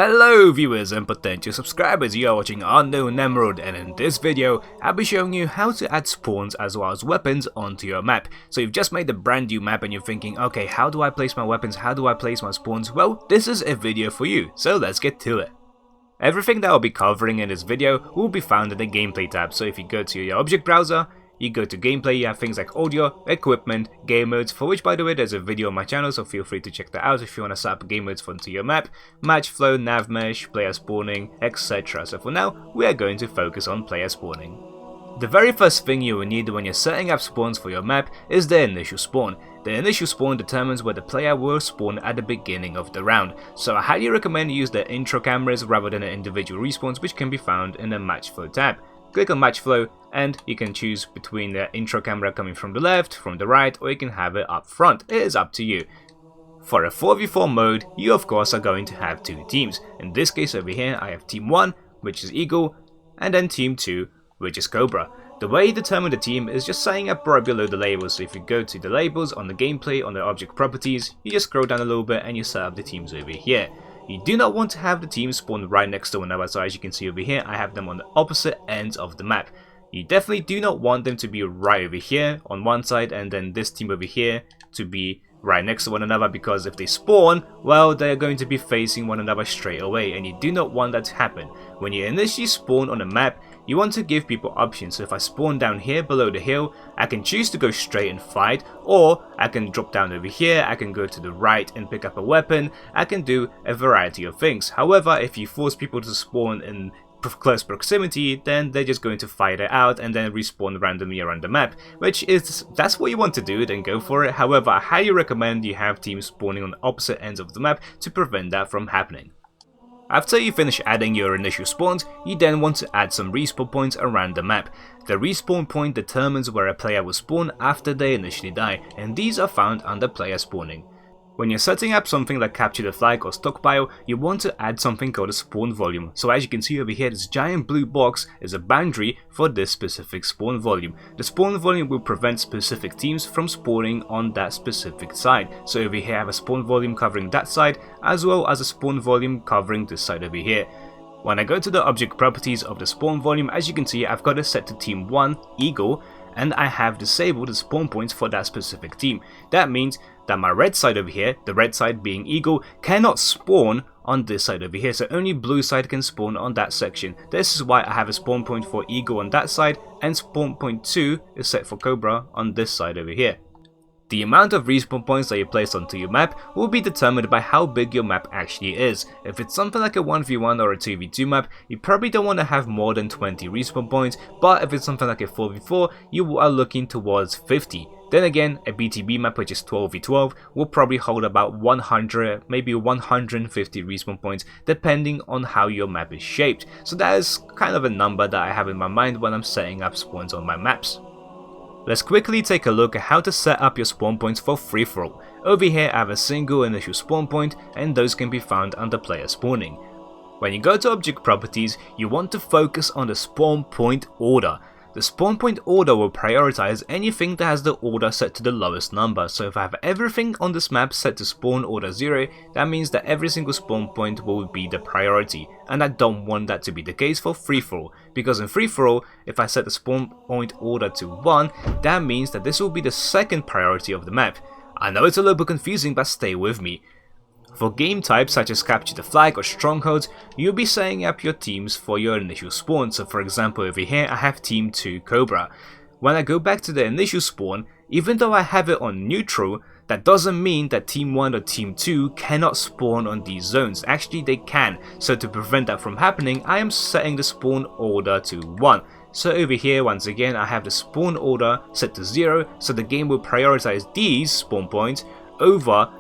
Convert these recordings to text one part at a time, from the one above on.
Hello viewers and potential subscribers, you are watching Unknown Emerald, and in this video I'll be showing you how to add spawns as well as weapons onto your map. So you've just made a brand new map and you're thinking, okay, how do I place my weapons, how do I place my spawns? Well, this is a video for you, so let's get to it. Everything that I'll be covering in this video will be found in the gameplay tab, so if you go to your object browser, you go to gameplay, you have things like audio, equipment, game modes, for which by the way there's a video on my channel, so feel free to check that out if you want to set up game modes onto your map, match flow, nav mesh, player spawning, etc. So for now, we are going to focus on player spawning. The very first thing you will need when you're setting up spawns for your map is the initial spawn. The initial spawn determines where the player will spawn at the beginning of the round, so I highly recommend you use the intro cameras rather than the individual respawns, which can be found in the match flow tab. Click on match flow and you can choose between the intro camera coming from the left, from the right, or you can have it up front. It is up to you. For a 4v4 mode, you of course are going to have two teams. In this case over here I have team 1, which is Eagle, and then team 2, which is Cobra. The way you determine the team is just setting up right below the labels, so if you go to the labels on the gameplay, on the object properties, you just scroll down a little bit and you set up the teams over here. You do not want to have the teams spawn right next to one another, so as you can see over here I have them on the opposite ends of the map. You definitely do not want them to be right over here on one side and then this team over here to be right next to one another, because if they spawn, well, they're going to be facing one another straight away, and you do not want that to happen. When you initially spawn on a map, you want to give people options. So if I spawn down here below the hill, I can choose to go straight and fight, or I can drop down over here, I can go to the right and pick up a weapon, I can do a variety of things. However, if you force people to spawn in close proximity, then they're just going to fight it out and then respawn randomly around the map, that's what you want to do, then go for it. However, I highly recommend you have teams spawning on the opposite ends of the map to prevent that from happening. After you finish adding your initial spawns, you then want to add some respawn points around the map. The respawn point determines where a player will spawn after they initially die, and these are found under player spawning. When you're setting up something like capture the flag or stockpile, you want to add something called a spawn volume. So as you can see over here, this giant blue box is a boundary for this specific spawn volume. The spawn volume will prevent specific teams from spawning on that specific side. So over here I have a spawn volume covering that side, as well as a spawn volume covering this side over here. When I go to the object properties of the spawn volume, as you can see I've got it set to team 1, Eagle, and I have disabled the spawn points for that specific team. That means that my red side over here, the red side being Eagle, cannot spawn on this side over here, so only blue side can spawn on that section. This is why I have a spawn point for Eagle on that side, and spawn point 2 is set for Cobra on this side over here. The amount of respawn points that you place onto your map will be determined by how big your map actually is. If it's something like a 1v1 or a 2v2 map, you probably don't want to have more than 20 respawn points, but if it's something like a 4v4, you are looking towards 50. Then again, a BTB map, which is 12v12, will probably hold about 100, maybe 150 respawn points, depending on how your map is shaped. So that is kind of a number that I have in my mind when I'm setting up spawns on my maps. Let's quickly take a look at how to set up your spawn points for free-for-all. Over here I have a single initial spawn point, and those can be found under player spawning. When you go to object properties, you want to focus on the spawn point order. The spawn point order will prioritize anything that has the order set to the lowest number. So if I have everything on this map set to spawn order 0, that means that every single spawn point will be the priority, and I don't want that to be the case for free-for-all, because in free-for-all, if I set the spawn point order to 1, that means that this will be the second priority of the map. I know it's a little bit confusing, but stay with me. For game types such as capture the flag or strongholds, you'll be setting up your teams for your initial spawn. So for example over here I have team 2 Cobra. When I go back to the initial spawn, even though I have it on neutral, that doesn't mean that team 1 or team 2 cannot spawn on these zones. Actually they can, so to prevent that from happening I am setting the spawn order to 1. So over here once again I have the spawn order set to 0, so the game will prioritize these spawn points over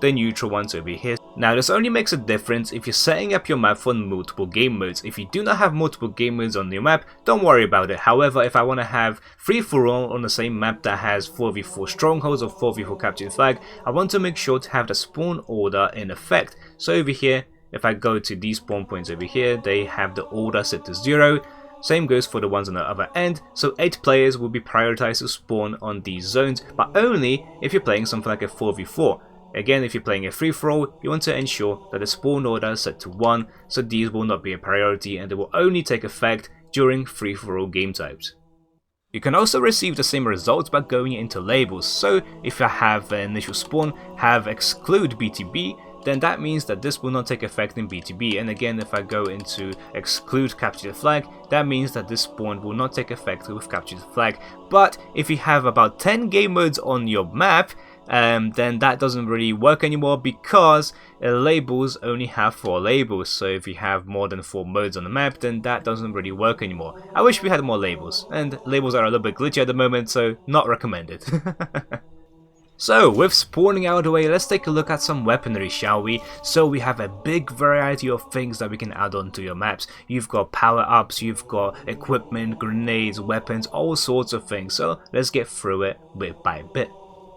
the neutral ones over here. Now this only makes a difference if you're setting up your map for multiple game modes. If you do not have multiple game modes on your map, don't worry about it. However, if I want to have free-for-all on the same map that has 4v4 strongholds or 4v4 capture the flag, I want to make sure to have the spawn order in effect. So over here, if I go to these spawn points over here, they have the order set to 0. Same goes for the ones on the other end, so 8 players will be prioritized to spawn on these zones, but only if you're playing something like a 4v4. Again, if you're playing a free-for-all, you want to ensure that the spawn order is set to 1, so these will not be a priority and they will only take effect during free-for-all game types. You can also receive the same results by going into labels, so if I have an initial spawn have exclude BTB, then that means that this will not take effect in BTB, and again if I go into exclude capture the flag, that means that this spawn will not take effect with capture the flag. But if you have about 10 game modes on your map, then that doesn't really work anymore because labels only have 4 labels, so if you have more than 4 modes on the map, then that doesn't really work anymore. I wish we had more labels, and labels are a little bit glitchy at the moment, so not recommended. So, with spawning out of the way, let's take a look at some weaponry, shall we? So we have a big variety of things that we can add on to your maps. You've got power-ups, you've got equipment, grenades, weapons, all sorts of things, so let's get through it bit by bit.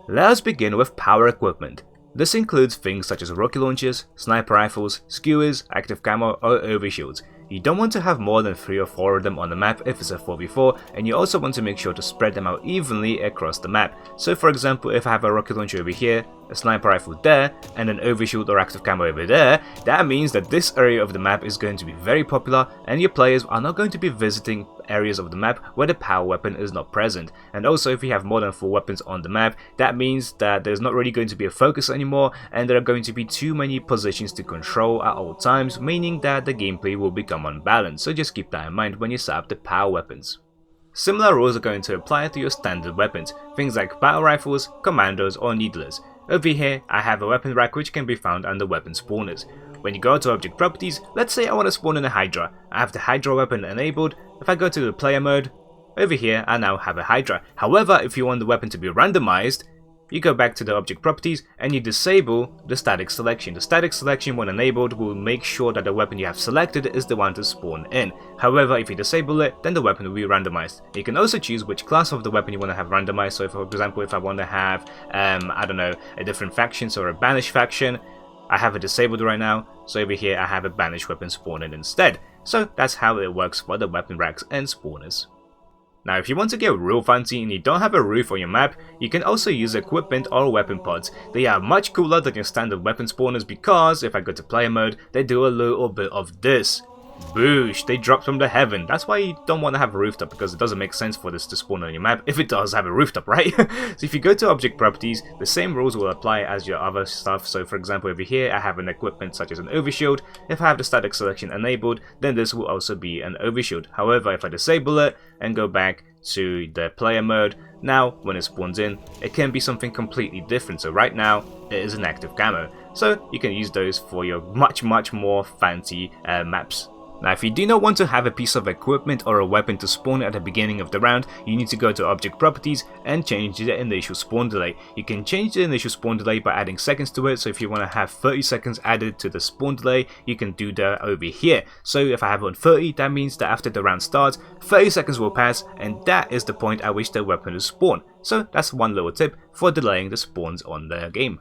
Let us begin with power equipment. This includes things such as rocket launchers, sniper rifles, skewers, active camo or overshields. You don't want to have more than 3 or 4 of them on the map if it's a 4v4, and you also want to make sure to spread them out evenly across the map. So for example, if I have a rocket launcher over here, a sniper rifle there, and an overshield or active camo over there, that means that this area of the map is going to be very popular and your players are not going to be visiting areas of the map where the power weapon is not present. And also if you have more than 4 weapons on the map, that means that there's not really going to be a focus anymore and there are going to be too many positions to control at all times, meaning that the gameplay will become unbalanced, so just keep that in mind when you set up the power weapons. Similar rules are going to apply to your standard weapons, things like battle rifles, commandos or needlers. Over here, I have a weapon rack which can be found under weapon spawners. When you go to object properties, let's say I want to spawn in a Hydra. I have the Hydra weapon enabled. If I go to the player mode, over here I now have a Hydra. However, if you want the weapon to be randomized, you go back to the object properties and you disable the static selection. The static selection, when enabled, will make sure that the weapon you have selected is the one to spawn in. However, if you disable it, then the weapon will be randomized. You can also choose which class of the weapon you want to have randomized. So for example, if I want to have, I don't know, a different faction, so a banished faction, I have it disabled right now, so over here I have a banished weapon spawning instead. So that's how it works for the weapon racks and spawners. Now if you want to get real fancy and you don't have a roof on your map, you can also use equipment or weapon pods. They are much cooler than your standard weapon spawners because if I go to player mode, they do a little bit of this. Boosh, they drop from the heaven. That's why you don't want to have a rooftop, because it doesn't make sense for this to spawn on your map if it does have a rooftop, right? So if you go to object properties, the same rules will apply as your other stuff. So for example, over here I have an equipment such as an overshield. If I have the static selection enabled, then this will also be an overshield. However, if I disable it and go back to the player mode, now when it spawns in, it can be something completely different. So right now it is an active camo, so you can use those for your much more fancy maps. Now if you do not want to have a piece of equipment or a weapon to spawn at the beginning of the round, you need to go to object properties and change the initial spawn delay. You can change the initial spawn delay by adding seconds to it, so if you want to have 30 seconds added to the spawn delay, you can do that over here. So if I have on 30, that means that after the round starts, 30 seconds will pass, and that is the point at which the weapon is spawned. So that's one little tip for delaying the spawns on the game.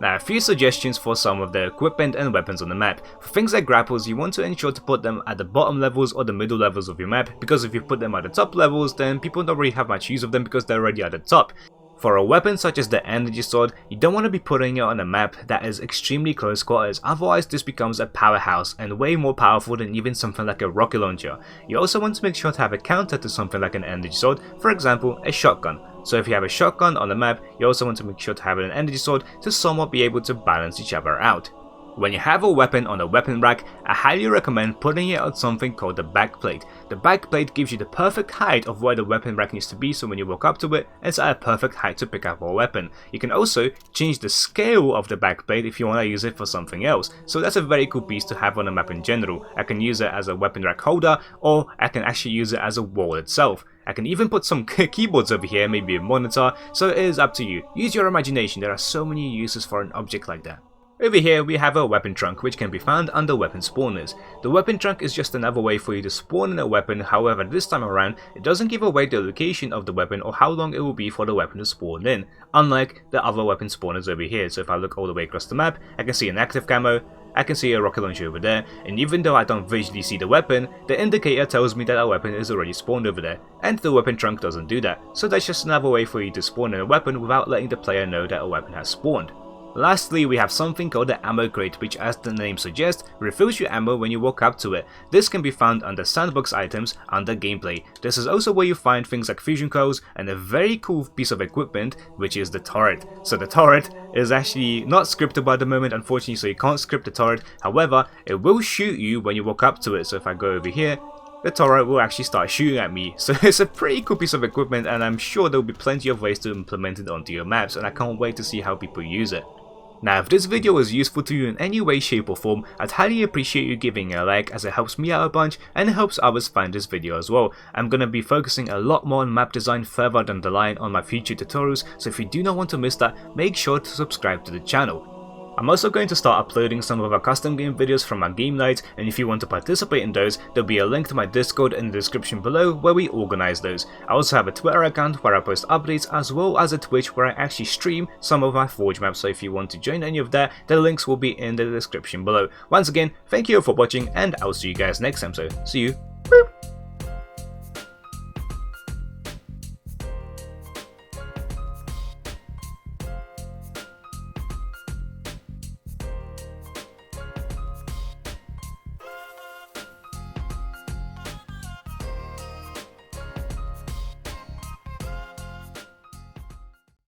Now a few suggestions for some of the equipment and weapons on the map. For things like grapples, you want to ensure to put them at the bottom levels or the middle levels of your map, because if you put them at the top levels, then people don't really have much use of them because they're already at the top. For a weapon such as the energy sword, you don't want to be putting it on a map that is extremely close quarters, otherwise this becomes a powerhouse and way more powerful than even something like a rocket launcher. You also want to make sure to have a counter to something like an energy sword, for example a shotgun. So if you have a shotgun on the map, you also want to make sure to have an energy sword to somewhat be able to balance each other out. When you have a weapon on a weapon rack, I highly recommend putting it on something called the backplate. The backplate gives you the perfect height of where the weapon rack needs to be, so when you walk up to it, it's at a perfect height to pick up a weapon. You can also change the scale of the backplate if you want to use it for something else, so that's a very cool piece to have on a map in general. I can use it as a weapon rack holder, or I can actually use it as a wall itself. I can even put some keyboards over here, maybe a monitor, so it is up to you. Use your imagination, there are so many uses for an object like that. Over here we have a weapon trunk, which can be found under weapon spawners. The weapon trunk is just another way for you to spawn in a weapon, however this time around it doesn't give away the location of the weapon or how long it will be for the weapon to spawn in, unlike the other weapon spawners over here. So if I look all the way across the map, I can see an active camo, I can see a rocket launcher over there, and even though I don't visually see the weapon, the indicator tells me that a weapon is already spawned over there, and the weapon trunk doesn't do that, so that's just another way for you to spawn in a weapon without letting the player know that a weapon has spawned. Lastly, we have something called the ammo crate, which as the name suggests, refills your ammo when you walk up to it. This can be found under sandbox items under gameplay. This is also where you find things like fusion coils and a very cool piece of equipment, which is the turret. So the turret is actually not scriptable at the moment, unfortunately, so you can't script the turret. However, it will shoot you when you walk up to it. So if I go over here, the turret will actually start shooting at me. So it's a pretty cool piece of equipment, and I'm sure there will be plenty of ways to implement it onto your maps, and I can't wait to see how people use it. Now, if this video was useful to you in any way, shape or form, I'd highly appreciate you giving it a like, as it helps me out a bunch and it helps others find this video as well. I'm gonna be focusing a lot more on map design further down the line on my future tutorials, so if you do not want to miss that, make sure to subscribe to the channel. I'm also going to start uploading some of our custom game videos from our game nights, and if you want to participate in those, there'll be a link to my Discord in the description below where we organize those. I also have a Twitter account where I post updates, as well as a Twitch where I actually stream some of my Forge maps, so if you want to join any of that, the links will be in the description below. Once again, thank you for watching, and I'll see you guys next time, so see you